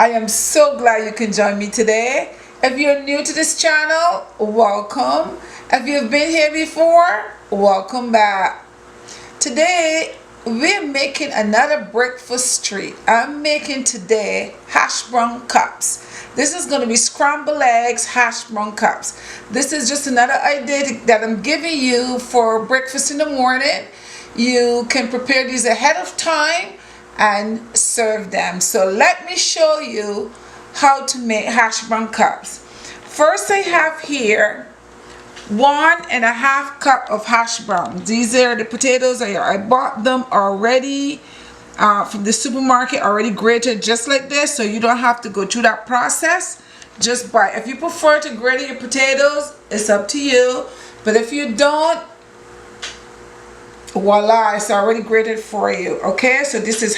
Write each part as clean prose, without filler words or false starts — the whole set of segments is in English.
I am so glad you can join me today. If you're new to this channel, welcome. If you've been here before, welcome back. Today, we're making another breakfast treat. I'm making today hash brown cups. This is going to be scrambled eggs hash brown cups. This is just another idea that I'm giving you for breakfast in the morning. You can prepare these ahead of time and serve them. So let me show you how to make hash brown cups. First, I have here 1.5 cup of hash browns. These are the potatoes. I bought them already from the supermarket, already grated just like this, so you don't have to go through that process. Just buy. If you prefer to grate your potatoes, it's up to you. But if you don't, voila, it's already grated for you. Okay, so this is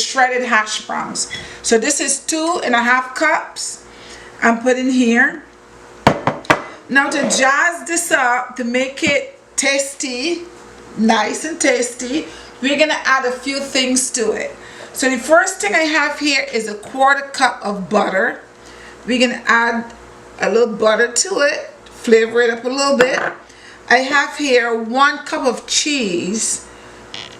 shredded hash browns. So this is 2.5 cups I'm putting here. Now to jazz this up, to make it tasty, nice and tasty, we're gonna add a few things to it. So the first thing I have here is 1/4 cup of butter. We're gonna add a little butter to it, flavor it up a little bit. I have here 1 cup of cheese.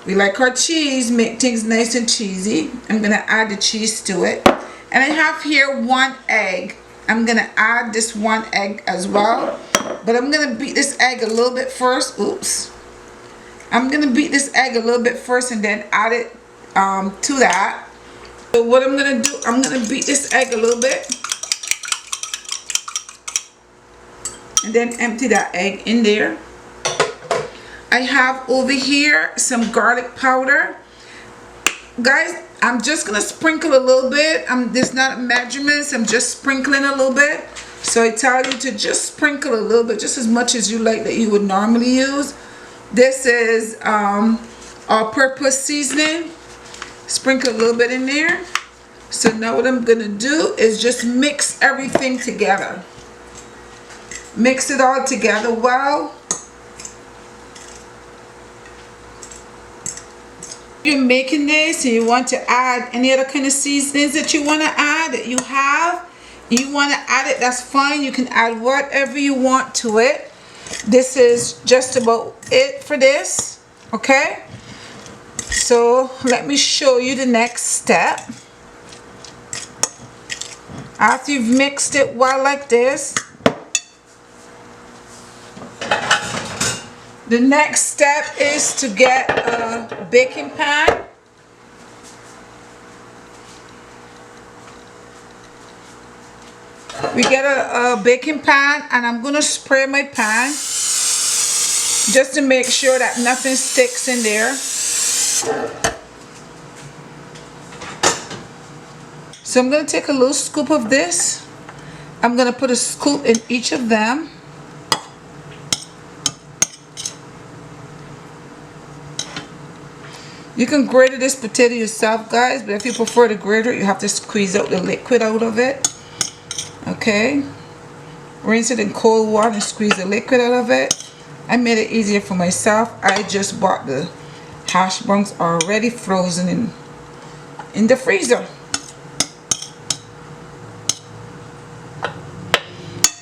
We like our cheese, make things nice and cheesy. I'm gonna add the cheese to it. And I have here 1 egg. I'm gonna add this 1 egg as well, but I'm gonna beat this egg a little bit first. Oops. I'm gonna beat this egg a little bit first and then add it to that. So what I'm gonna do, I'm gonna beat this egg a little bit and then empty that egg in there. I have over here some garlic powder. Guys, I'm just gonna sprinkle a little bit. There's not measurements, I'm just sprinkling a little bit. So I tell you to just sprinkle a little bit, just as much as you like that you would normally use. This is all-purpose seasoning. Sprinkle a little bit in there. So now what I'm gonna do is just mix everything together. Mix it all together well. You're making this and you want to add any other kind of seasonings that you want to add, that you have, you want to add it, that's fine. You can add whatever you want to it. This is just about it for this. Okay, so let me show you the next step. After you've mixed it well like this, the next step is to get a baking pan. We get a baking pan, and I'm going to spray my pan just to make sure that nothing sticks in there. So I'm going to take a little scoop of this. I'm going to put a scoop in each of them. You can grate this potato yourself, guys, but if you prefer to grate it, you have to squeeze out the liquid out of it. Okay, rinse it in cold water and squeeze the liquid out of it. I made it easier for myself. I just bought the hash browns already frozen in the freezer.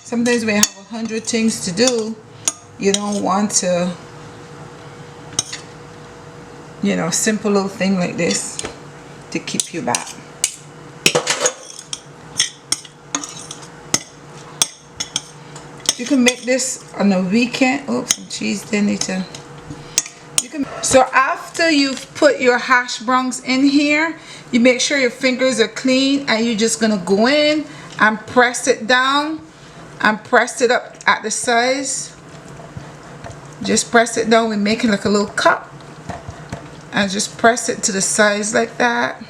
Sometimes when you have 100 things to do, you don't want to, you know, simple little thing like this to keep you back. You can make this on a weekend. Oops, some cheese there later. So after you've put your hash browns in here, you make sure your fingers are clean, and you're just gonna go in and press it down and press it up at the sides. Just press it down. We're making like a little cup. And just press it to the sides like that.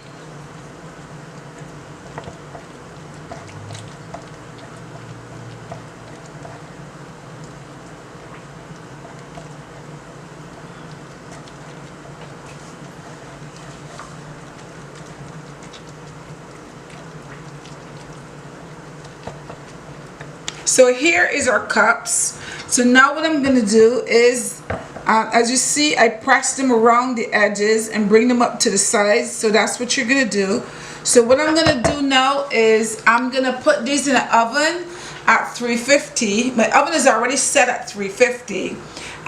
So here is our cups. So now what I'm gonna do is As you see, I press them around the edges and bring them up to the sides. So that's what you're gonna do. So what I'm gonna do now is I'm gonna put these in the oven at 350. My oven is already set at 350.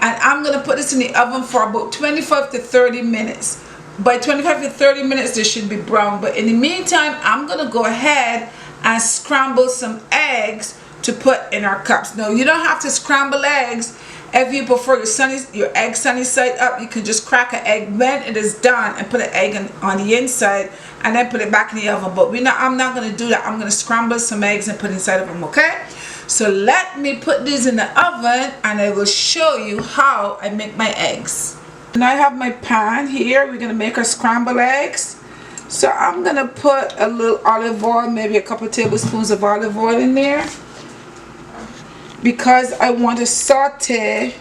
And I'm gonna put this in the oven for about 25 to 30 minutes. By 25 to 30 minutes, they should be brown. But in the meantime, I'm gonna go ahead and scramble some eggs to put in our cups. Now, you don't have to scramble eggs. If you prefer your egg sunny side up, you can just crack an egg when it is done and put an egg on the inside and then put it back in the oven. But I'm not going to do that. I'm going to scramble some eggs and put inside of them, okay? So let me put these in the oven and I will show you how I make my eggs. Now I have my pan here. We're going to make our scrambled eggs. So I'm going to put a little olive oil, maybe a couple tablespoons of olive oil in there, because I want to saute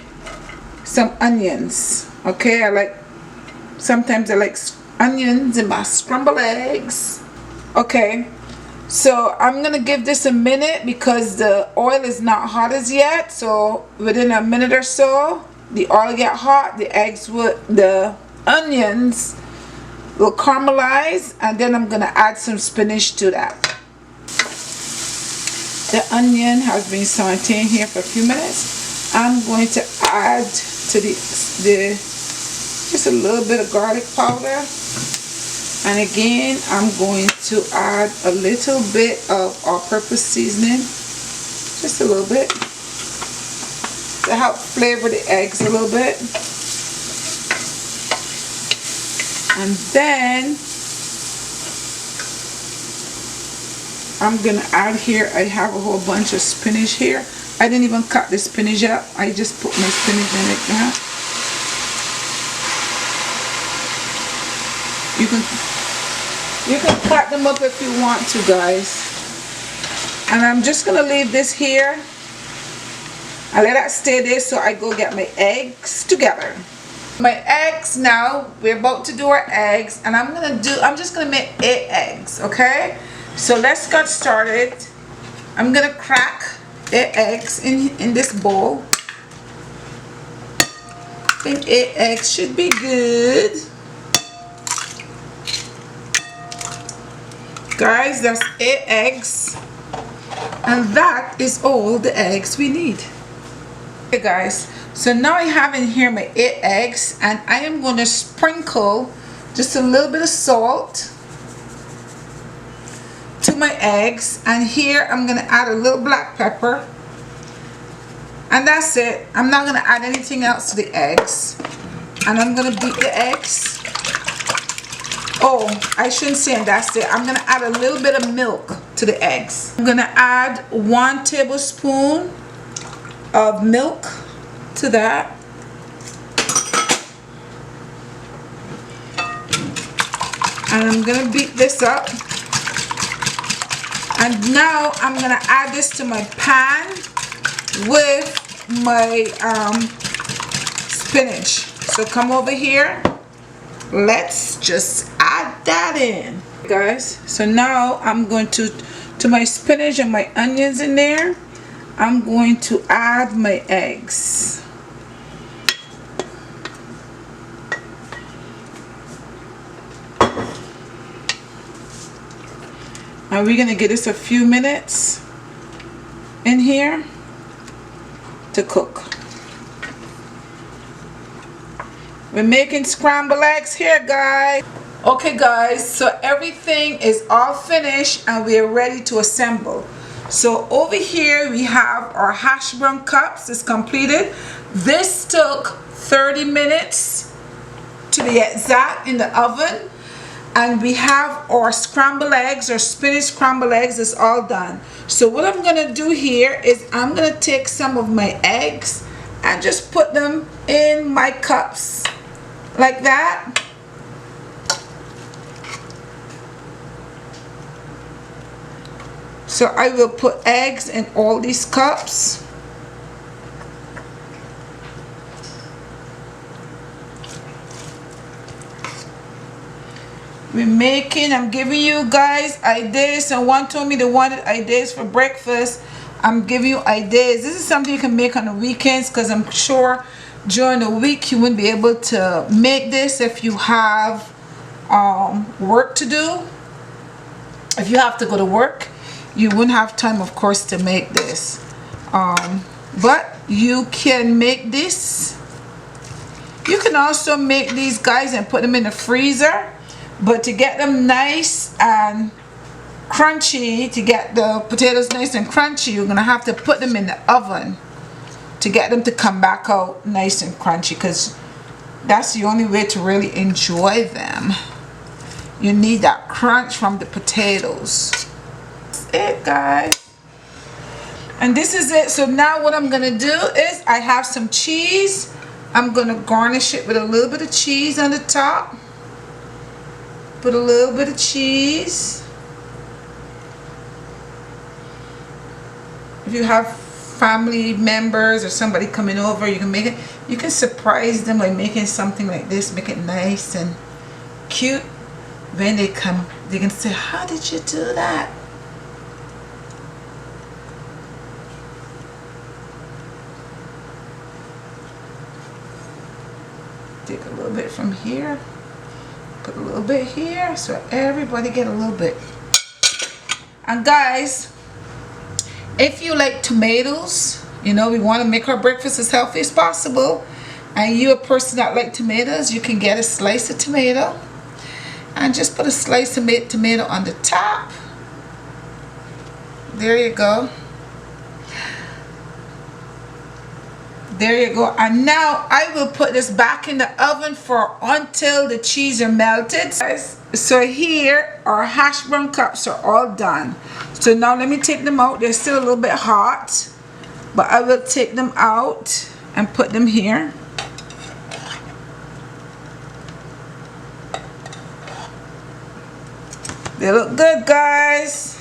some onions. Okay, sometimes I like onions in my scrambled eggs. Okay, so I'm gonna give this a minute because the oil is not hot as yet. So within a minute or so, the oil get hot, the onions will caramelize, and then I'm gonna add some spinach to that. The onion has been sauteing here for a few minutes. I'm going to add to just a little bit of garlic powder. And again, I'm going to add a little bit of all-purpose seasoning. Just a little bit. To help flavor the eggs a little bit. And then I'm gonna add here, I have a whole bunch of spinach here. I didn't even cut the spinach up. I just put my spinach in like that. You can cut them up if you want to, guys. And I'm just gonna leave this here. I let that stay there so I go get my eggs together. My eggs now, we're about to do our eggs, and I'm just gonna make 8 eggs, okay? So let's get started. I'm gonna crack 8 eggs in this bowl. I think 8 eggs should be good. Guys, that's 8 eggs. And that is all the eggs we need. Okay guys, so now I have in here my 8 eggs, and I am going to sprinkle just a little bit of salt to my eggs, and here I'm going to add a little black pepper, and that's it. I'm not going to add anything else to the eggs, and I'm going to beat the eggs. Oh, I shouldn't say that's it. I'm going to add a little bit of milk to the eggs. I'm going to add 1 tablespoon of milk to that. And I'm going to beat this up. And now I'm going to add this to my pan with my spinach. So come over here. Let's just add that in. Guys, so now I'm going to my spinach and my onions in there, I'm going to add my eggs. And we're going to give this a few minutes in here to cook. We're making scrambled eggs here, guys. Okay guys, so everything is all finished and we're ready to assemble. So over here we have our hash brown cups. It's completed. This took 30 minutes to be exact in the oven. And we have our scrambled eggs, our spinach scrambled eggs. It's all done. So what I'm gonna do here is I'm gonna take some of my eggs and just put them in my cups like that. So I will put eggs in all these cups. I'm giving you guys ideas. Someone told me they wanted ideas for breakfast. I'm giving you ideas. This is something you can make on the weekends because I'm sure during the week you wouldn't be able to make this if you have work to do. If you have to go to work, you wouldn't have time, of course, to make this. But you can make this. You can also make these guys and put them in the freezer. But to get them nice and crunchy, to get the potatoes nice and crunchy, you're gonna have to put them in the oven to get them to come back out nice and crunchy, because that's the only way to really enjoy them. You need that crunch from the potatoes. That's it, guys. And this is it. So now what I'm gonna do is, I have some cheese. I'm gonna garnish it with a little bit of cheese on the top. Put a little bit of cheese. If you have family members or somebody coming over, you can make it. You can surprise them by making something like this. Make it nice and cute. When they come, they can say, "How did you do that?" Take a little bit from here. Put a little bit here, so everybody get a little bit. And guys, if you like tomatoes, you know, we want to make our breakfast as healthy as possible, and you're a person that like tomatoes, you can get a slice of tomato and just put a slice of tomato on the top. There you go. There you go. And now I will put this back in the oven for until the cheese are melted. So here our hash brown cups are all done. So now let me take them out. They're still a little bit hot, but I will take them out and put them here. They look good, guys.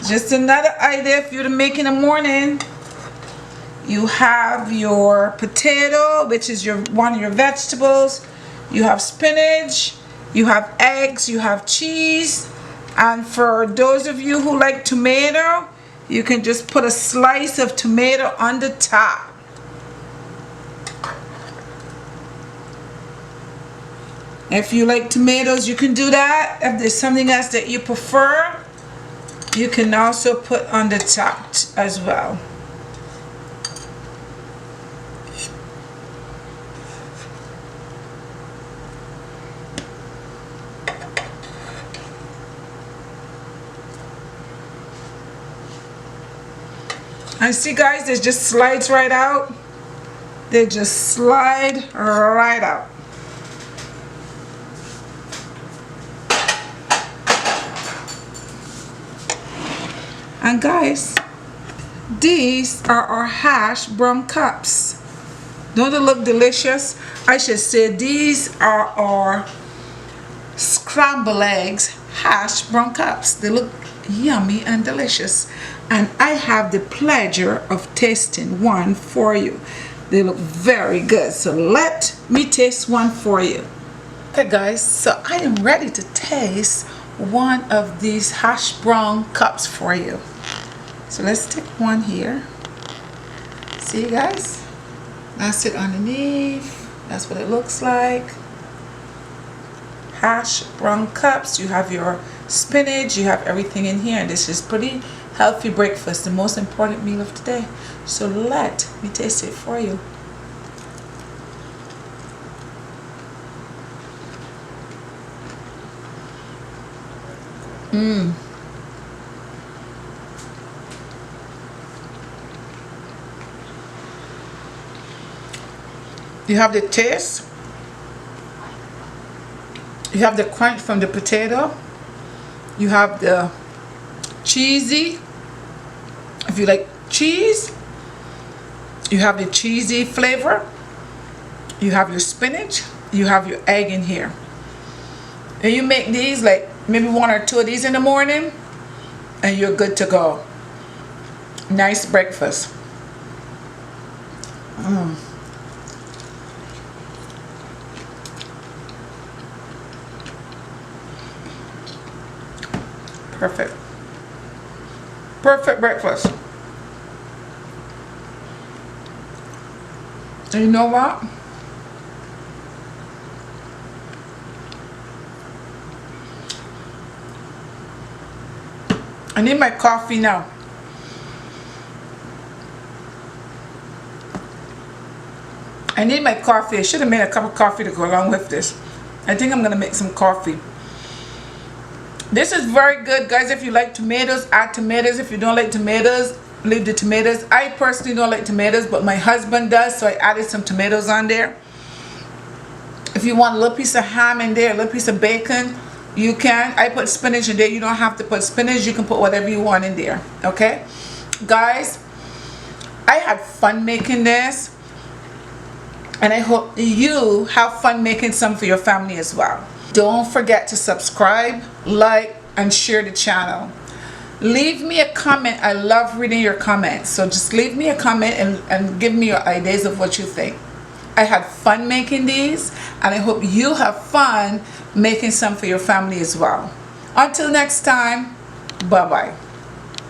Just another idea for you to make in the morning. You have your potato, which is one of your vegetables. You have spinach, you have eggs, you have cheese. And for those of you who like tomato, you can just put a slice of tomato on the top. If you like tomatoes, you can do that. If there's something else that you prefer, you can also put on the top as well. And see, guys, it just slides right out. They just slide right out. And guys, these are our hash brown cups. Don't they look delicious? I should say these are our scrambled eggs hash brown cups. They look yummy and delicious, and I have the pleasure of tasting one for you. They look very good, so let me taste one for you. Okay guys, so I am ready to taste one of these hash brown cups for you. So let's take one here. See, guys, that's it underneath. That's what it looks like. Hash brown cups. You have your spinach, you have everything in here, and this is pretty healthy breakfast, the most important meal of today. So let me taste it for you. You have the taste, you have the crunch from the potato, you have the cheesy, if you like cheese, you have the cheesy flavor, you have your spinach, you have your egg in here. And you make these like maybe one or two of these in the morning and you're good to go. Nice breakfast. Perfect. Perfect breakfast. And you know what? I need my coffee now. I need my coffee. I should have made a cup of coffee to go along with this. I think I'm going to make some coffee. This is very good, guys. If you like tomatoes, add tomatoes. If you don't like tomatoes, leave the tomatoes. I personally don't like tomatoes, but my husband does, so I added some tomatoes on there. If you want a little piece of ham in there, a little piece of bacon, you can. I put spinach in there. You don't have to put spinach. You can put whatever you want in there. Okay? Guys, I had fun making this. And I hope you have fun making some for your family as well. Don't forget to subscribe, like, and share the channel. Leave me a comment. I love reading your comments. So just leave me a comment and give me your ideas of what you think. I had fun making these, and I hope you have fun making some for your family as well. Until next time, bye-bye.